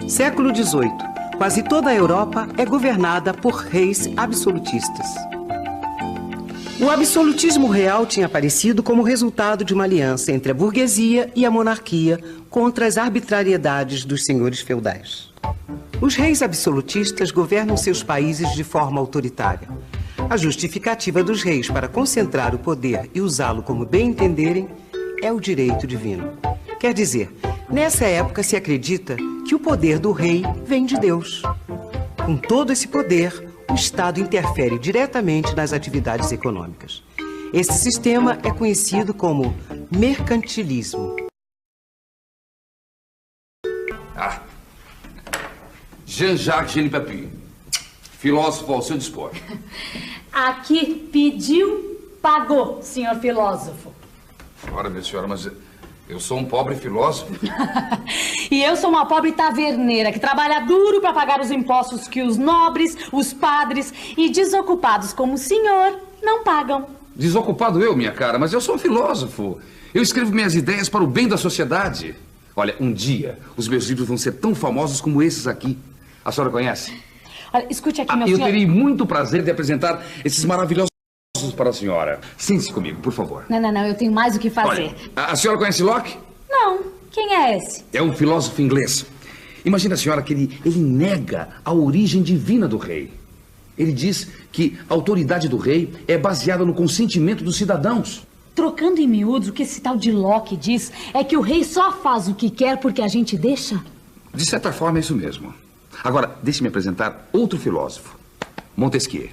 Século XVIII. Quase toda a Europa é governada por reis absolutistas. O absolutismo real tinha aparecido como resultado de uma aliança entre a burguesia e a monarquia contra as arbitrariedades dos senhores feudais. Os reis absolutistas governam seus países de forma autoritária. A justificativa dos reis para concentrar o poder e usá-lo como bem entenderem é o direito divino. Quer dizer, nessa época se acredita que o poder do rei vem de Deus. Com todo esse poder, o Estado interfere diretamente nas atividades econômicas. Esse sistema é conhecido como mercantilismo. Jean-Jacques Génie-Papier, filósofo ao seu dispor. Aqui pediu, pagou, senhor filósofo. Ora, minha senhora, mas eu sou um pobre filósofo. E eu sou uma pobre taverneira que trabalha duro para pagar os impostos que os nobres, os padres e desocupados como o senhor não pagam. Desocupado eu, minha cara, mas eu sou um filósofo. Eu escrevo minhas ideias para o bem da sociedade. Olha, um dia os meus livros vão ser tão famosos como esses aqui. A senhora conhece? Olha, escute aqui, meu senhor. Eu terei muito prazer de apresentar esses maravilhosos para a senhora. Sente-se comigo, por favor. Não, eu tenho mais o que fazer. Olha, a senhora conhece Locke? Não, quem é esse? É um filósofo inglês. Imagina a senhora que ele nega a origem divina do rei. Ele diz que a autoridade do rei é baseada no consentimento dos cidadãos. Trocando em miúdos, o que esse tal de Locke diz é que o rei só faz o que quer porque a gente deixa? De certa forma é isso mesmo. Agora, deixe-me apresentar outro filósofo, Montesquieu.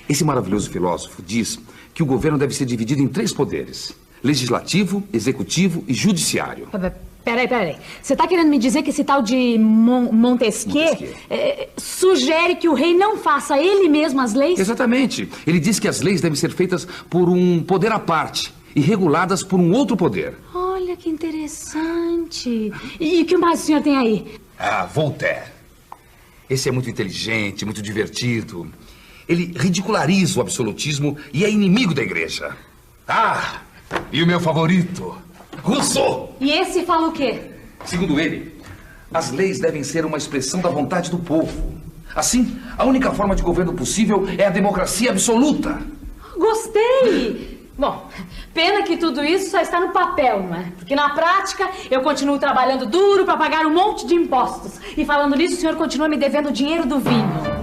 Esse maravilhoso filósofo diz que o governo deve ser dividido em 3 poderes: legislativo, executivo e judiciário. Peraí. Você está querendo me dizer que esse tal de Montesquieu sugere que o rei não faça ele mesmo as leis? Exatamente. Ele diz que as leis devem ser feitas por um poder à parte e reguladas por um outro poder. Olha que interessante. E o que mais o senhor tem aí? Voltaire. Esse é muito inteligente, muito divertido. Ele ridiculariza o absolutismo e é inimigo da igreja. E o meu favorito, Rousseau. E esse fala o quê? Segundo ele, as leis devem ser uma expressão da vontade do povo. Assim, a única forma de governo possível é a democracia absoluta. Gostei! Bom, pena que tudo isso só está no papel, não é? Porque na prática eu continuo trabalhando duro para pagar um monte de impostos. E falando nisso, o senhor continua me devendo o dinheiro do vinho.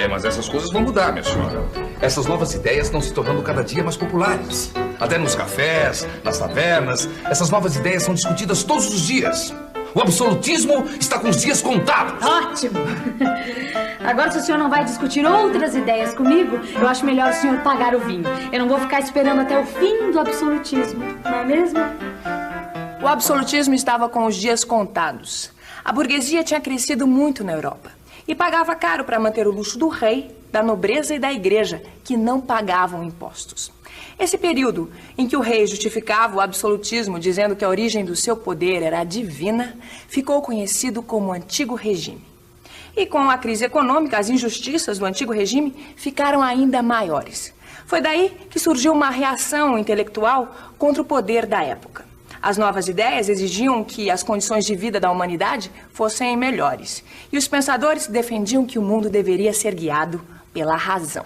Mas essas coisas vão mudar, minha senhora. Essas novas ideias estão se tornando cada dia mais populares. Até nos cafés, nas tavernas, essas novas ideias são discutidas todos os dias. O absolutismo está com os dias contados. Ótimo! Agora, se o senhor não vai discutir outras ideias comigo, eu acho melhor o senhor pagar o vinho. Eu não vou ficar esperando até o fim do absolutismo, não é mesmo? O absolutismo estava com os dias contados. A burguesia tinha crescido muito na Europa e pagava caro para manter o luxo do rei, da nobreza e da igreja, que não pagavam impostos. Esse período em que o rei justificava o absolutismo dizendo que a origem do seu poder era divina, ficou conhecido como Antigo Regime. E com a crise econômica, as injustiças do Antigo Regime ficaram ainda maiores. Foi daí que surgiu uma reação intelectual contra o poder da época. As novas ideias exigiam que as condições de vida da humanidade fossem melhores. E os pensadores defendiam que o mundo deveria ser guiado pela razão.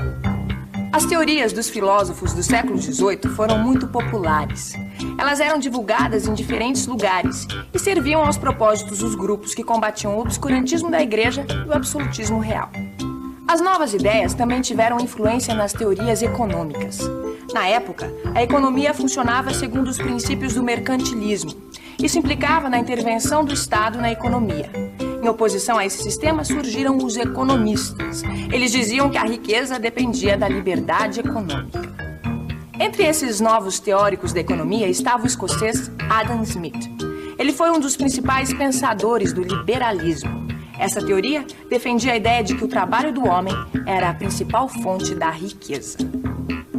As teorias dos filósofos do século XVIII foram muito populares. Elas eram divulgadas em diferentes lugares e serviam aos propósitos dos grupos que combatiam o obscurantismo da igreja e o absolutismo real. As novas ideias também tiveram influência nas teorias econômicas. Na época, a economia funcionava segundo os princípios do mercantilismo. Isso implicava na intervenção do Estado na economia. Em oposição a esse sistema, surgiram os economistas. Eles diziam que a riqueza dependia da liberdade econômica. Entre esses novos teóricos da economia estava o escocês Adam Smith. Ele foi um dos principais pensadores do liberalismo. Essa teoria defendia a ideia de que o trabalho do homem era a principal fonte da riqueza.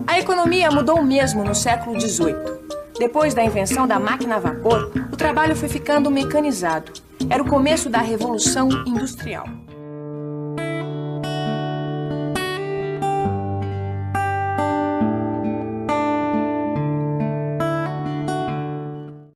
A economia mudou mesmo no século XVIII. Depois da invenção da máquina a vapor, o trabalho foi ficando mecanizado. Era o começo da Revolução Industrial.